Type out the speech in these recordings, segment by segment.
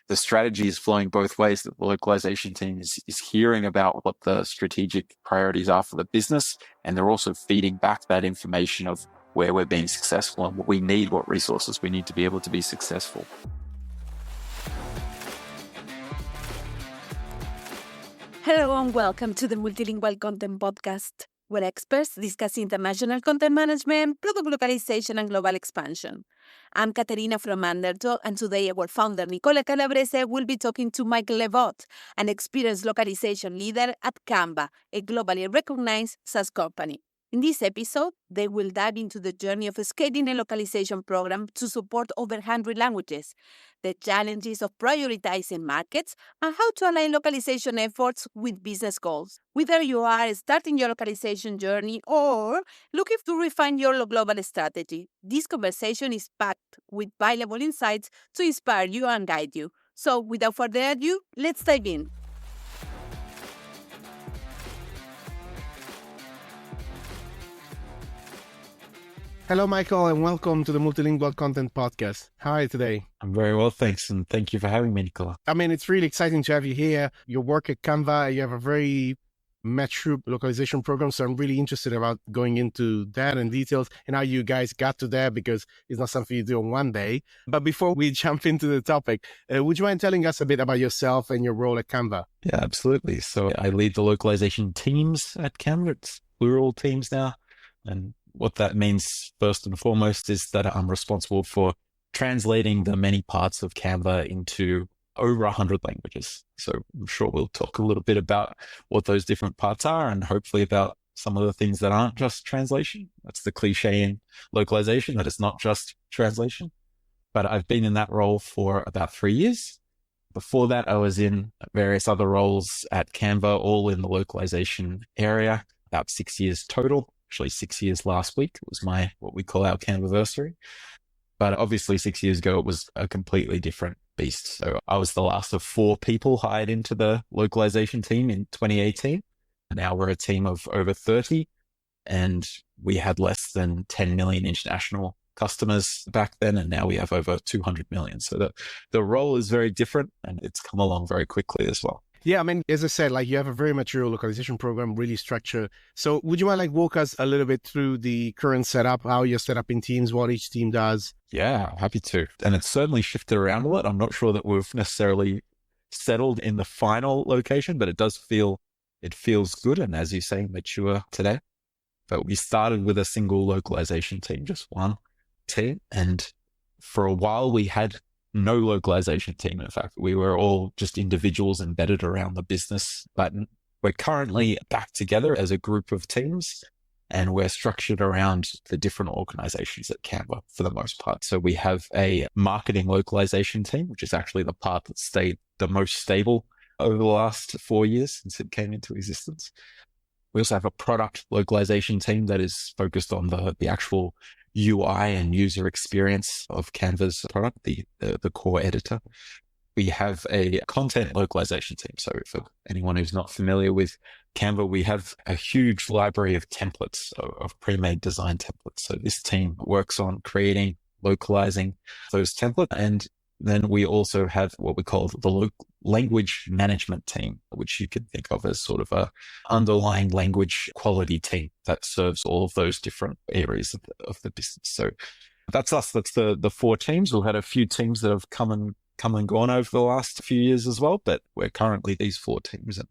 the strategy is flowing both ways, that the localization team is hearing about what the strategic priorities are for the business. And they're also feeding back that information of where we're being successful and what we need, what resources we need to be able to be successful. Hello and welcome to the Multilingual Content Podcast, where experts discuss international content management, product localization, and global expansion. I'm Caterina from Underdog, and today our founder, Nicola Calabrese, will be talking to Michael Levot, an experienced localization leader at Canva, a globally recognized SaaS company. In this episode, they will dive into the journey of scaling a localization program to support over 100 languages, the challenges of prioritizing markets, and how to align localization efforts with business goals. Whether you are starting your localization journey or looking to refine your global strategy, this conversation is packed with valuable insights to inspire you and guide you. So, without further ado, let's dive in. Hello, Michael, and welcome to the Multilingual Content Podcast. How are you today? I'm very well, thanks. And thank you for having me, Nicola. I mean, it's really exciting to have you here. You work at Canva. You have a very mature localization program. So I'm really interested about going into that and details and how you guys got to that, because it's not something you do in one day. But before we jump into the topic, would you mind telling us a bit about yourself and your role at Canva? Yeah, absolutely. So I lead the localization teams at Canva. It's plural teams now. And what that means, first and foremost, is that I'm responsible for translating the many parts of Canva into over 100 languages. So I'm sure we'll talk a little bit about what those different parts are and hopefully about some of the things that aren't just translation. That's the cliche in localization, that it's not just translation. But I've been in that role for about 3 years. Before that, I was in various other roles at Canva, all in the localization area, about 6 years total. Actually 6 years last week. It was my, what we call our Canvaversary. But obviously 6 years ago, it was a completely different beast. So I was the last of 4 people hired into the localization team in 2018. And now we're a team of over 30. And we had less than 10 million international customers back then. And now we have over 200 million. So the role is very different and it's come along very quickly as well. Yeah, I mean, as I said, you have a very mature localization program, really structured. So would you mind walk us a little bit through the current setup, how you're set up in teams, what each team does? Yeah, happy to. And it's certainly shifted around a lot. I'm not sure that we've necessarily settled in the final location, but it feels good. And as you say, mature today. But we started with a single localization team, just one team. And for a while we had no localization team. In fact, we were all just individuals embedded around the business. But we're currently back together as a group of teams, and we're structured around the different organizations at Canva for the most part. So we have a marketing localization team, which is actually the part that stayed the most stable over the last 4 years since it came into existence. We also have a product localization team that is focused on the actual UI and user experience of Canva's product, the core editor. We have a content localization team. So for anyone who's not familiar with Canva, we have a huge library of templates, of pre-made design templates. So this team works on creating, localizing those templates. And then we also have what we call the language management team, which you can think of as sort of a underlying language quality team that serves all of those different areas of the business. So that's us. That's the 4 teams. We've had a few teams that have come and gone over the last few years as well, but we're currently these 4 teams. And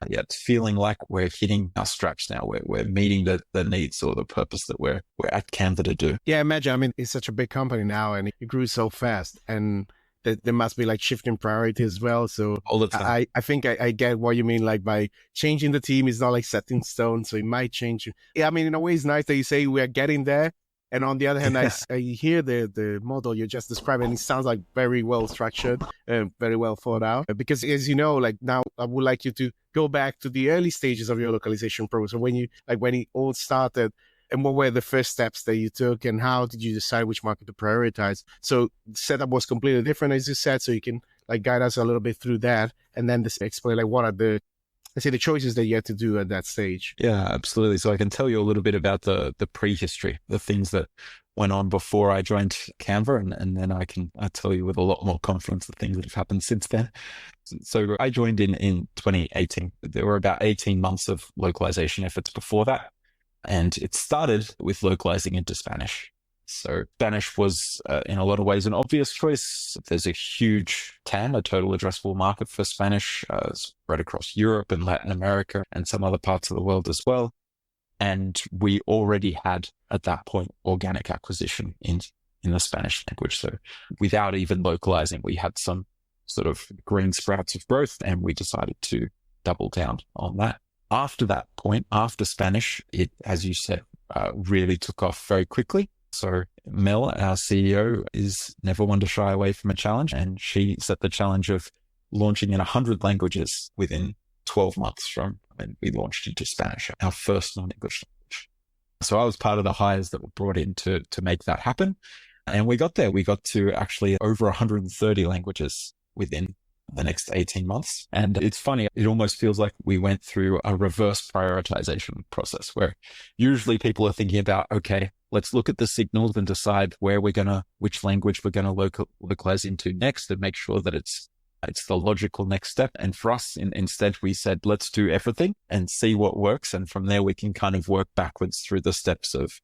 yeah, it's feeling like we're hitting our straps now. We're meeting the needs or the purpose that we're at Canva to do. Yeah, imagine. I mean, it's such a big company now and it grew so fast, and there must be shifting priority as well. So all the time. I think I get what you mean. By changing the team is not set in stone. So it might change. Yeah, I mean, in a way it's nice that you say we are getting there. And on the other hand, I hear the model you just described, and it sounds very well structured, very well thought out. Because as you know, now I would like you to go back to the early stages of your localization process. So when it all started, and what were the first steps that you took, and how did you decide which market to prioritize? So the setup was completely different, as you said. So you can guide us a little bit through that, and then explain what are the I say the choices that you had to do at that stage. Yeah, absolutely. So I can tell you a little bit about the prehistory, the things that went on before I joined Canva, and then I tell you with a lot more confidence the things that have happened since then. So I joined in 2018. There were about 18 months of localization efforts before that, and it started with localizing into Spanish. So Spanish was, in a lot of ways, an obvious choice. There's a huge TAM, a total addressable market for Spanish, spread across Europe and Latin America and some other parts of the world as well. And we already had, at that point, organic acquisition in the Spanish language. So without even localizing, we had some sort of green sprouts of growth, and we decided to double down on that. After that point, after Spanish, it, as you said, really took off very quickly. So Mel, our CEO, is never one to shy away from a challenge, and she set the challenge of launching in 100 languages within 12 months from when we launched into Spanish, our first non-English language. So I was part of the hires that were brought in to make that happen. And we got there. We got to actually over 130 languages within the next 18 months. And it's funny, it almost feels like we went through a reverse prioritization process where usually people are thinking about, okay, let's look at the signals and decide which language we're going to localize into next and make sure that it's the logical next step. And for us, instead, we said, let's do everything and see what works. And from there, we can kind of work backwards through the steps of,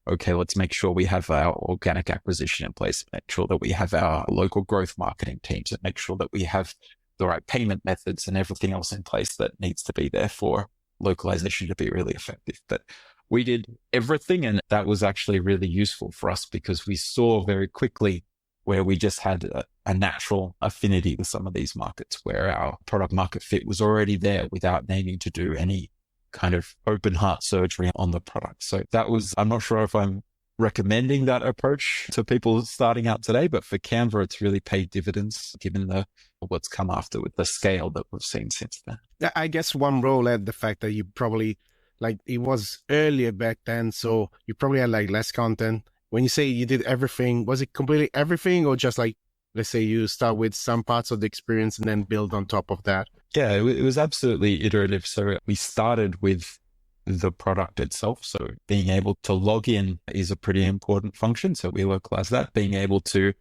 okay, let's make sure we have our organic acquisition in place, make sure that we have our local growth marketing teams, and make sure that we have the right payment methods and everything else in place that needs to be there for localization to be really effective. But we did everything, and that was actually really useful for us because we saw very quickly where we just had a natural affinity with some of these markets, where our product market fit was already there without needing to do any kind of open heart surgery on the product. So that was, I'm not sure if I'm recommending that approach to people starting out today, but for Canva, it's really paid dividends given what's come after with the scale that we've seen since then. I guess one role had the fact that you probably, like, it was earlier back then, so you probably had like less content. When you say you did everything, was it completely everything, or just like, let's say you start with some parts of the experience and then build on top of that? Yeah, it was absolutely iterative. So we started with the product itself. So being able to log in is a pretty important function. So we localize that, being able to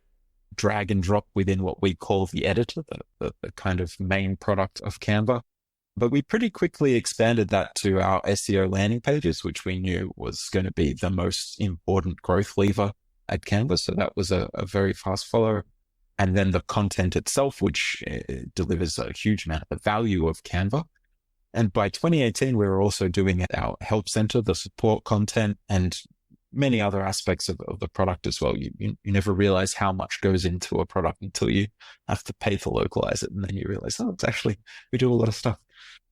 drag and drop within what we call the editor, the kind of main product of Canva. But we pretty quickly expanded that to our SEO landing pages, which we knew was going to be the most important growth lever at Canva. So that was a very fast follow. And then the content itself, which delivers a huge amount of the value of Canva. And by 2018, we were also doing our help center, the support content, and many other aspects of the product as well. You never realize how much goes into a product until you have to pay to localize it. And then you realize, oh, it's actually, we do a lot of stuff.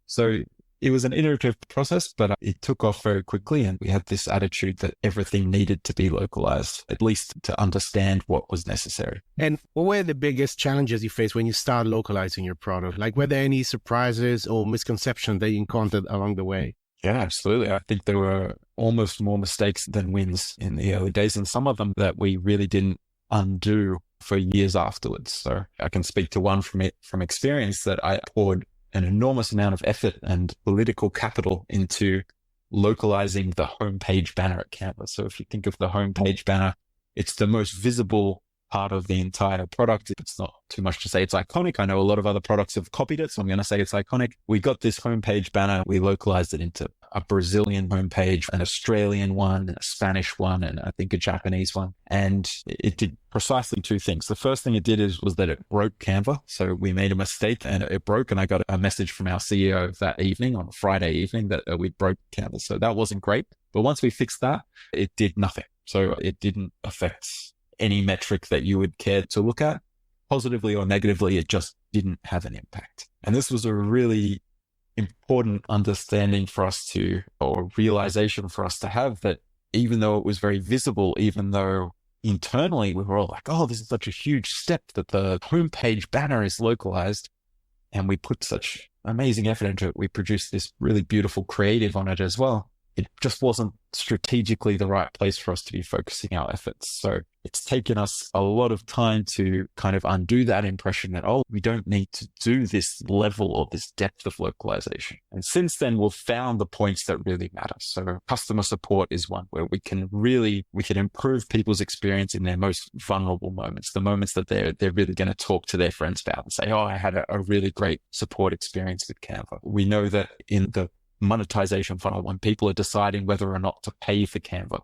So it was an iterative process, but it took off very quickly. And we had this attitude that everything needed to be localized, at least to understand what was necessary. And what were the biggest challenges you faced when you started localizing your product? Like, were there any surprises or misconceptions that you encountered along the way? Yeah, absolutely. I think there were almost more mistakes than wins in the early days, and some of them that we really didn't undo for years afterwards. So I can speak to one from experience that I poured an enormous amount of effort and political capital into localizing the homepage banner at Canva. So if you think of the homepage banner, it's the most visible part of the entire product. It's not too much to say it's iconic. I know a lot of other products have copied it, so I'm going to say it's iconic. We got this homepage banner. We localized it into a Brazilian homepage, an Australian one, a Spanish one, and I think a Japanese one. And it did precisely two things. The first thing it did was that it broke Canva. So we made a mistake and it broke, and I got a message from our CEO that evening, on a Friday evening, that we broke Canva. So that wasn't great. But once we fixed that, it did nothing. So it didn't affect any metric that you would care to look at, positively or negatively. It just didn't have an impact. And this was a really important understanding for us or realization for us to have, that even though it was very visible, even though internally we were all like, oh, this is such a huge step that the homepage banner is localized, and we put such amazing effort into it. We produced this really beautiful creative on it as well. it just wasn't strategically the right place for us to be focusing our efforts. So it's taken us a lot of time to kind of undo that impression that, oh, we don't need to do this level or this depth of localization. And since then, we've found the points that really matter. So customer support is one where we can improve people's experience in their most vulnerable moments, the moments that they're really going to talk to their friends about and say, oh, I had a really great support experience with Canva. We know that in the monetization funnel, when people are deciding whether or not to pay for Canva,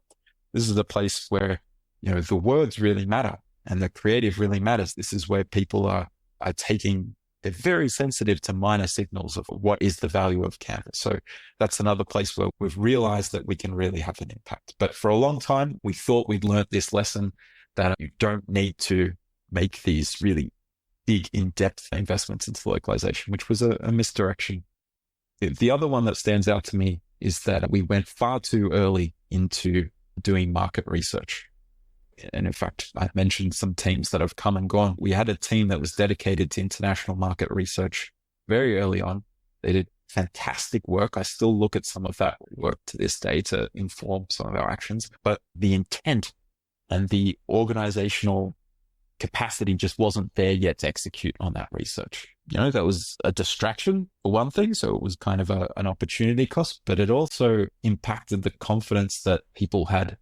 this is a place where, the words really matter and the creative really matters. This is where people are they're very sensitive to minor signals of what is the value of Canva. So that's another place where we've realized that we can really have an impact. But for a long time, we thought we'd learned this lesson that you don't need to make these really big in-depth investments into localization, which was a misdirection. The other one that stands out to me is that we went far too early into doing market research. And in fact, I mentioned some teams that have come and gone. We had a team that was dedicated to international market research very early on. They did fantastic work. I still look at some of that work to this day to inform some of our actions, but the intent and the organizational capacity just wasn't there yet to execute on that research. That was a distraction for one thing. So it was kind of an opportunity cost, but it also impacted the confidence that people had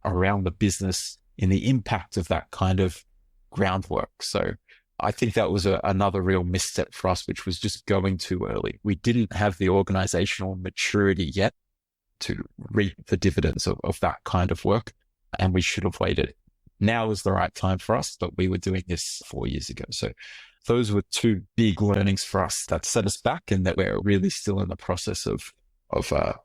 around the business in the impact of that kind of groundwork. So I think that was another real misstep for us, which was just going too early. We didn't have the organizational maturity yet to reap the dividends of that kind of work, and we should have waited. Now is the right time for us, but we were doing this 4 years ago. So those were two big learnings for us that set us back and that we're really still in the process of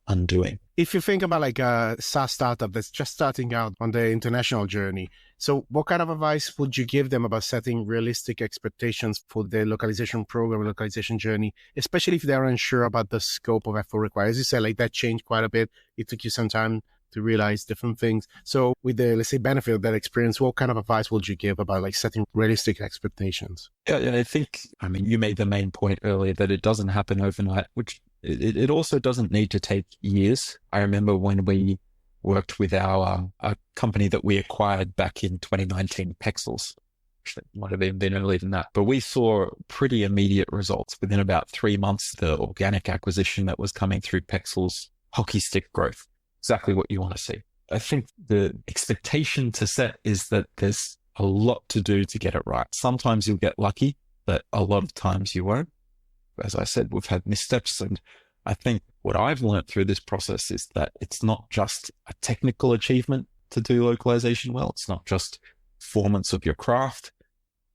undoing. If you think about like a SaaS startup that's just starting out on the international journey, so what kind of advice would you give them about setting realistic expectations for the localization program, localization journey, especially if they're unsure about the scope of effort required? As you said, like that changed quite a bit. It took you some time to realize different things. So with the, let's say, benefit of that experience, what kind of advice would you give about like setting realistic expectations? Yeah, I think, you made the main point earlier that it doesn't happen overnight, which it also doesn't need to take years. I remember when we worked with a company that we acquired back in 2019, Pexels. Actually, it might have even been earlier than that. But we saw pretty immediate results within about 3 months. The organic acquisition that was coming through Pexels, hockey stick growth, exactly what you want to see. I think the expectation to set is that there's a lot to do to get it right. Sometimes you'll get lucky, but a lot of times you won't. As I said, we've had missteps. And I think what I've learned through this process is that it's not just a technical achievement to do localization well. It's not just performance of your craft.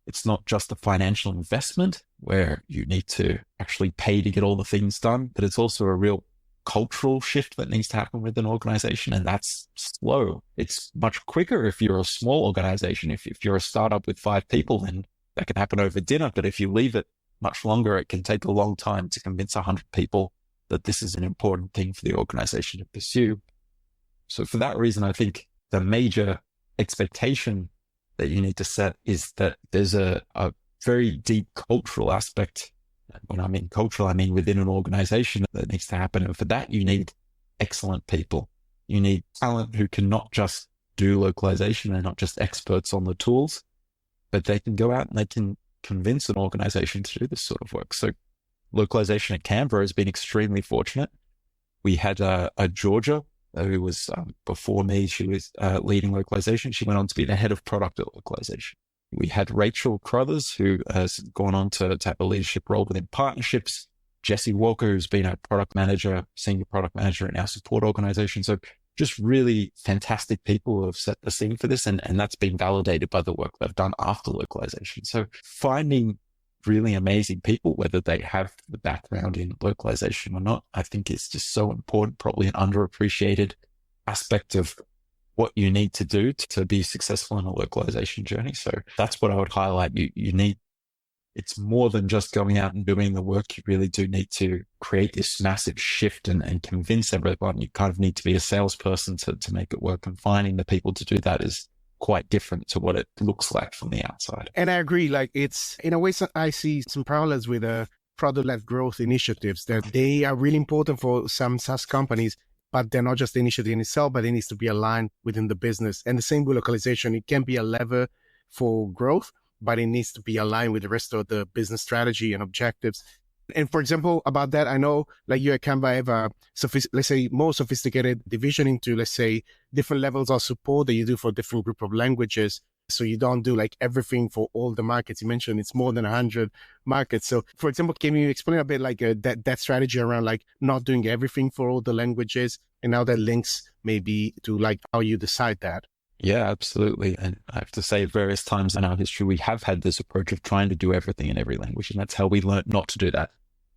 It's not just a financial investment where you need to actually pay to get all the things done, but it's also a real cultural shift that needs to happen with an organization. And that's slow. It's much quicker if you're a small organization. If you're a startup with 5 people, then that can happen over dinner. But if you leave it much longer, it can take a long time to convince 100 people that this is an important thing for the organization to pursue. So for that reason, I think the major expectation that you need to set is that there's a very deep cultural aspect. When I mean cultural, I mean within an organization that needs to happen. And for that, you need excellent people. You need talent who can not just do localization. They're not just experts on the tools, but they can go out and they can convince an organization to do this sort of work. So localization at Canva has been extremely fortunate. We had a Georgia who was before me. She was leading localization. She went on to be the head of product at localization. We had Rachel Crothers, who has gone on to have a leadership role within partnerships. Jesse Walker, who's been a product manager, senior product manager in our support organization. So just really fantastic people who have set the scene for this. And that's been validated by the work they've done after localization. So finding really amazing people, whether they have the background in localization or not, I think is just so important, probably an underappreciated aspect of what you need to do to be successful in a localization journey. So that's what I would highlight. You need, it's more than just going out and doing the work. You really do need to create this massive shift and convince everyone. You kind of need to be a salesperson to make it work, and finding the people to do that is quite different to what it looks like from the outside. And I agree, like it's, in a way, I see some parallels with product-led growth initiatives that they are really important for some SaaS companies. but they're not just the initiative in itself, but it needs to be aligned within the business. And the same with localization. It can be a lever for growth, but it needs to be aligned with the rest of the business strategy and objectives. And for example, about that, I know like you at Canva have a, let's say, more sophisticated division into, let's say, different levels of support that you do for different group of languages. So you don't do like everything for all the markets. You mentioned it's more than 100 markets. So for example, can you explain a bit like that strategy around like not doing everything for all the languages and how that links maybe to like how you decide that? Yeah, absolutely. And I have to say, various times in our history, we have had this approach of trying to do everything in every language. And that's how we learned not to do that,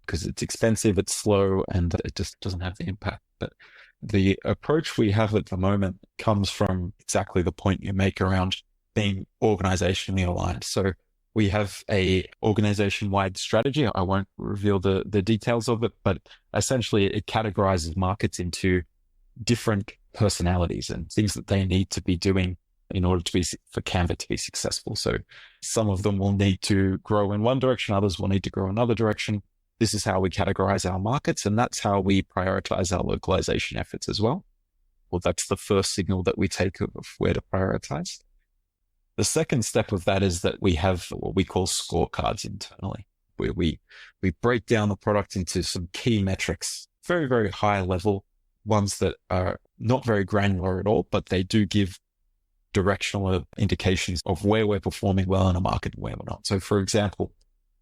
because it's expensive, it's slow, and it just doesn't have the impact. But the approach we have at the moment comes from exactly the point you make around being organizationally aligned. So we have a organization-wide strategy. I won't reveal the details of it, but essentially it categorizes markets into different personalities and things that they need to be doing in order to be for Canva to be successful. So some of them will need to grow in one direction, others will need to grow in another direction. This is how we categorize our markets, and that's how we prioritize our localization efforts as well. Well, that's the first signal that we take of where to prioritize. The second step of that is that we have what we call scorecards internally, where we break down the product into some key metrics, very, very high level, ones that are not very granular at all, but they do give directional indications of where we're performing well in a market and where we're not. So for example,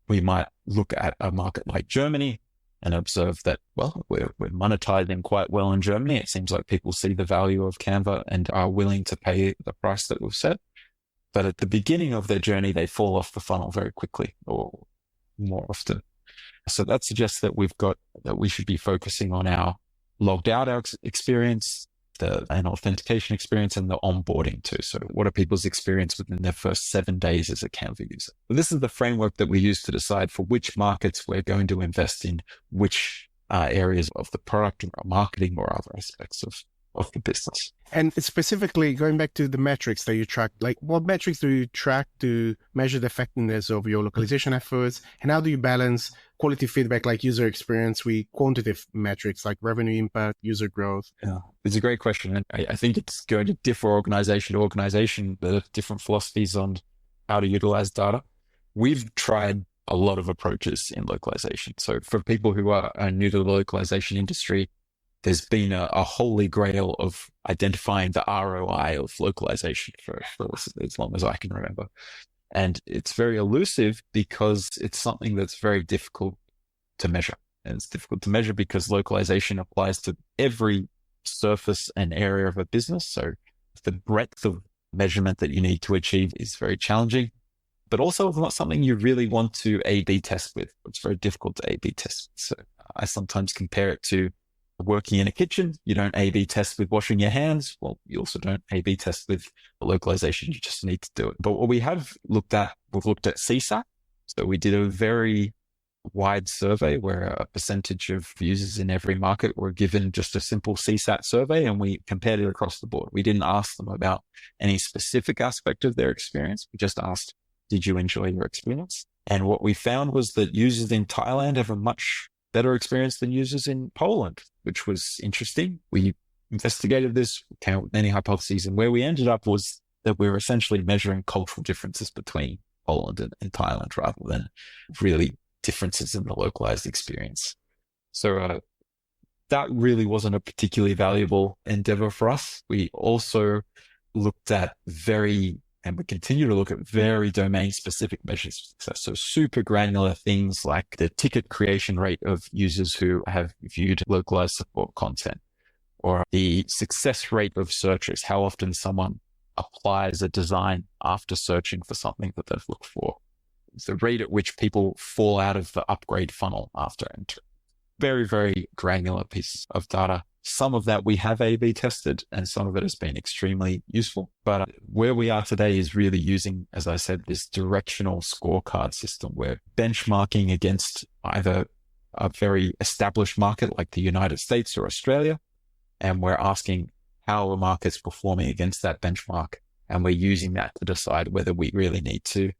we might look at a market like Germany and observe that, well, we're monetizing quite well in Germany. It seems like people see the value of Canva and are willing to pay the price that we've set. But at the beginning of their journey, they fall off the funnel very quickly or more often. So that suggests that we should be focusing on our logged out experience, an authentication experience, and the onboarding too. So what are people's experience within their first 7 days as a Canva user? This is the framework that we use to decide for which markets we're going to invest in, which areas of the product or marketing or other aspects of the business. And specifically going back to the metrics that you track, like what metrics do you track to measure the effectiveness of your localization efforts? And how do you balance quality feedback like user experience with quantitative metrics like revenue impact, user growth? Yeah, it's a great question. And I think it's going to differ organization to organization. There are different philosophies on how to utilize data. We've tried a lot of approaches in localization. So for people who are new to the localization industry, there's been a holy grail of identifying the ROI of localization for as long as I can remember. And it's very elusive because it's something that's very difficult to measure. And it's difficult to measure because localization applies to every surface and area of a business. So the breadth of measurement that you need to achieve is very challenging, but also it's not something you really want to A/B test with. It's very difficult to A/B test. So I sometimes compare it to working in a kitchen. You don't A/B test with washing your hands. Well, you also don't A/B test with localization. You just need to do it. But what we've looked at CSAT. So we did a very wide survey where a percentage of users in every market were given just a simple CSAT survey, and we compared it across the board. We didn't ask them about any specific aspect of their experience. We just asked, did you enjoy your experience? And what we found was that users in Thailand have a much better experience than users in Poland, which was interesting. We investigated this, came up with many hypotheses, and where we ended up was that we were essentially measuring cultural differences between Poland and Thailand rather than really differences in the localized experience. So that really wasn't a particularly valuable endeavor for us. We also looked at and we continue to look at very domain-specific measures of success. So super granular things like the ticket creation rate of users who have viewed localized support content, or the success rate of searches, how often someone applies a design after searching for something that they've looked for, the rate at which people fall out of the upgrade funnel after entering. Very, very granular piece of data. Some of that we have A/B tested, and some of it has been extremely useful. But where we are today is really using, as I said, this directional scorecard system. We're benchmarking against either a very established market like the United States or Australia, and we're asking how are markets performing against that benchmark, and we're using that to decide whether we really need to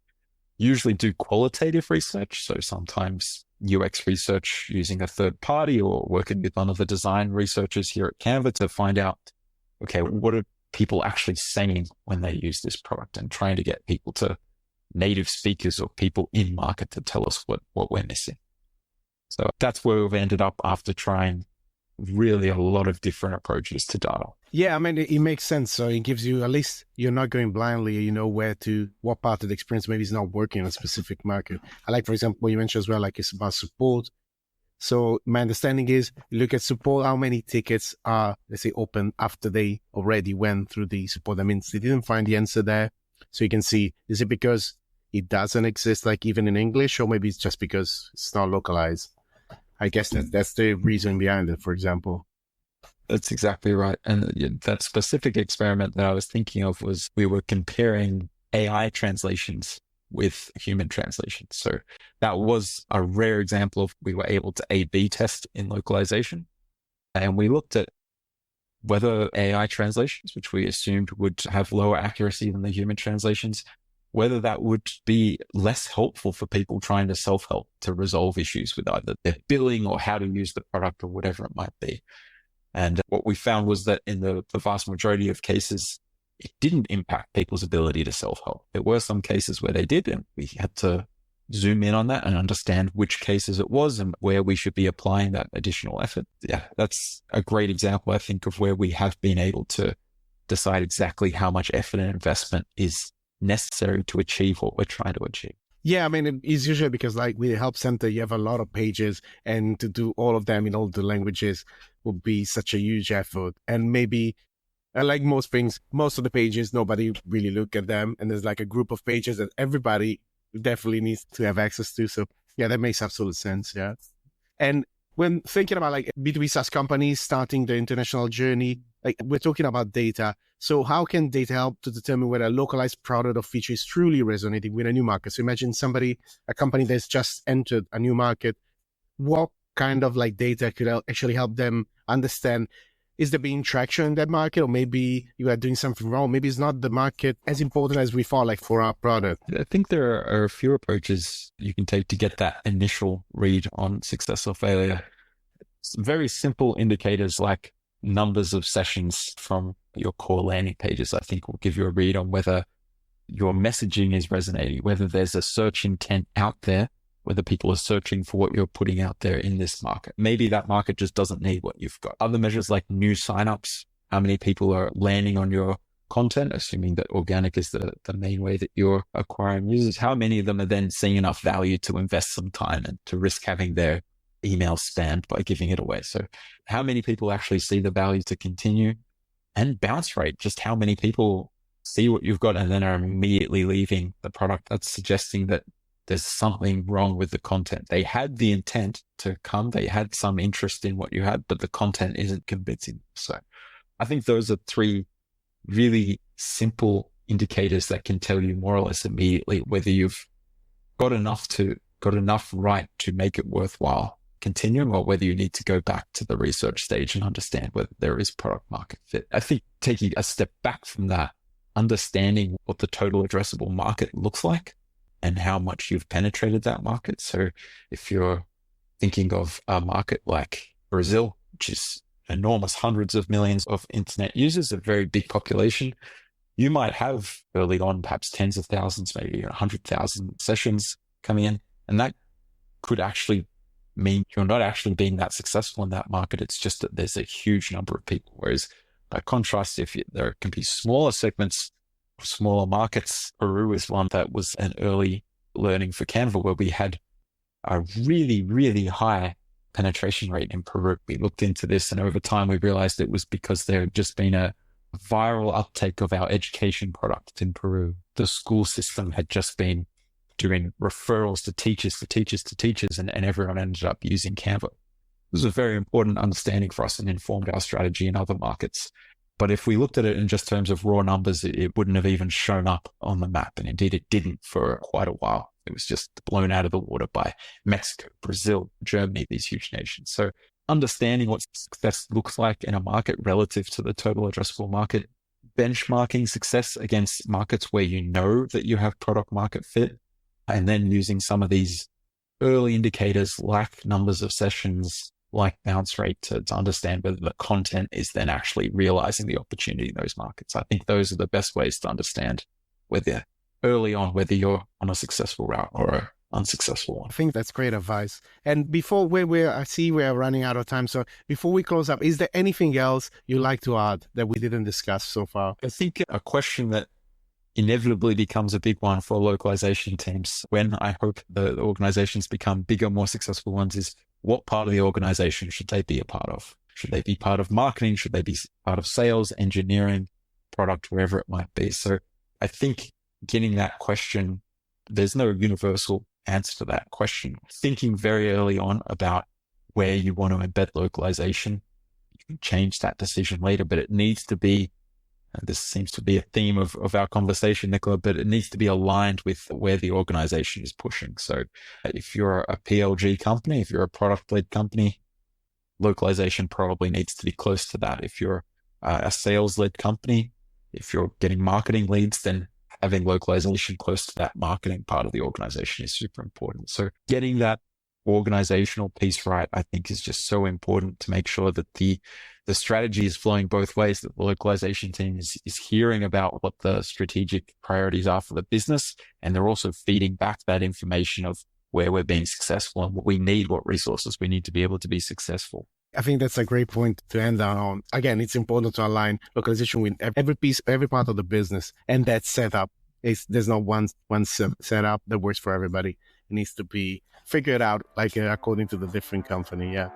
usually do qualitative research. So sometimes UX research using a third party or working with one of the design researchers here at Canva to find out, okay, what are people actually saying when they use this product, and trying to get people to native speakers or people in market to tell us what we're missing. So that's where we've ended up after trying really a lot of different approaches to data. Yeah, I mean, it makes sense. So it gives you, at least you're not going blindly, you know what part of the experience maybe is not working in a specific market. I like, for example, what you mentioned as well, like it's about support. So my understanding is, you look at support, how many tickets are, let's say, open after they already went through the support. That means they didn't find the answer there. So you can see, is it because it doesn't exist, like even in English, or maybe it's just because it's not localized? I guess that's the reason behind it, for example. That's exactly right. And that specific experiment that I was thinking of was, we were comparing AI translations with human translations. So that was a rare example of, we were able to A/B test in localization. And we looked at whether AI translations, which we assumed would have lower accuracy than the human translations, whether that would be less helpful for people trying to self-help to resolve issues with either their billing or how to use the product or whatever it might be. And what we found was that in the vast majority of cases, it didn't impact people's ability to self-help. There were some cases where they did, and we had to zoom in on that and understand which cases it was and where we should be applying that additional effort. Yeah, that's a great example, I think, of where we have been able to decide exactly how much effort and investment is necessary to achieve what we're trying to achieve. Yeah, I mean, it's usually because, like, with the Help Center, you have a lot of pages, and to do all of them in all the languages would be such a huge effort. And maybe, like most things, most of the pages, nobody really look at them. And there's like a group of pages that everybody definitely needs to have access to. So yeah, that makes absolute sense. Yeah. And when thinking about like B2B SaaS companies starting the international journey, like we're talking about data. So how can data help to determine whether a localized product or feature is truly resonating with a new market? So imagine a company that's just entered a new market. What kind of like data could actually help them understand, is there being traction in that market, or maybe you are doing something wrong? Maybe it's not the market as important as we thought, like for our product. I think there are a few approaches you can take to get that initial read on success or failure. Some very simple indicators like numbers of sessions from your core landing pages, I think, will give you a read on whether your messaging is resonating, whether there's a search intent out there, whether people are searching for what you're putting out there in this market. Maybe that market just doesn't need what you've got. Other measures like new signups, how many people are landing on your content, assuming that organic is the main way that you're acquiring users, how many of them are then seeing enough value to invest some time and to risk having their email spammed by giving it away. So how many people actually see the value to continue? And bounce rate, just how many people see what you've got and then are immediately leaving the product. That's suggesting that there's something wrong with the content. They had the intent to come, they had some interest in what you had, but the content isn't convincing. So I think those are three really simple indicators that can tell you more or less immediately whether you've got enough right to make it worthwhile continuing, or whether you need to go back to the research stage and understand whether there is product market fit. I think taking a step back from that, understanding what the total addressable market looks like and how much you've penetrated that market. So if you're thinking of a market like Brazil, which is enormous, hundreds of millions of internet users, a very big population, you might have early on perhaps tens of thousands, maybe 100,000 sessions coming in. And that could actually mean you're not actually being that successful in that market. It's just that there's a huge number of people. Whereas by contrast, there can be smaller segments, smaller markets. Peru is one that was an early learning for Canva, where we had a really, really high penetration rate in Peru. We looked into this, and over time we realized it was because there had just been a viral uptake of our education product in Peru. The school system had just been doing referrals to teachers, and everyone ended up using Canva. It was a very important understanding for us and informed our strategy in other markets. But if we looked at it in just terms of raw numbers, it wouldn't have even shown up on the map. And indeed, it didn't for quite a while. It was just blown out of the water by Mexico, Brazil, Germany, these huge nations. So understanding what success looks like in a market relative to the total addressable market, benchmarking success against markets where you know that you have product market fit, And then using some of these early indicators like numbers of sessions, like bounce rate to understand whether the content is then actually realizing the opportunity in those markets. I think those are the best ways to understand whether early on, whether you're on a successful route or an unsuccessful one. I think that's great advice. And before I see we're running out of time. So before we close up, is there anything else you'd like to add that we didn't discuss so far? I think a question that inevitably becomes a big one for localization teams when I hope the organizations become bigger, more successful ones is what part of the organization should they be a part of? Should they be part of marketing? Should they be part of sales, engineering, product, wherever it might be? So I think getting that question, there's no universal answer to that question. Thinking very early on about where you want to embed localization, you can change that decision later, but it needs to be, and this seems to be a theme of our conversation, Nicola, but it needs to be aligned with where the organization is pushing. So if you're a PLG company, if you're a product-led company, localization probably needs to be close to that. If you're a sales-led company, if you're getting marketing leads, then having localization close to that marketing part of the organization is super important. So getting that organizational piece right, I think, is just so important to make sure that the strategy is flowing both ways, that the localization team is hearing about what the strategic priorities are for the business. And they're also feeding back that information of where we're being successful and what we need, what resources we need to be able to be successful. I think that's a great point to end on. Again, it's important to align localization with every piece, every part of the business. And that setup there's not one setup that works for everybody. It needs to be figured out according to the different company. Yeah.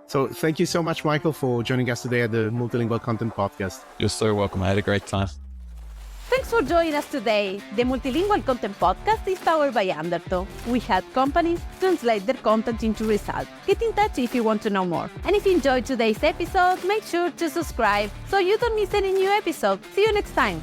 So thank you so much, Michael, for joining us today at the Multilingual Content Podcast. You're so welcome. I had a great time. Thanks for joining us today. The Multilingual Content Podcast is powered by Undertow. We help companies translate their content into results. Get in touch if you want to know more. And if you enjoyed today's episode, make sure to subscribe so you don't miss any new episode. See you next time.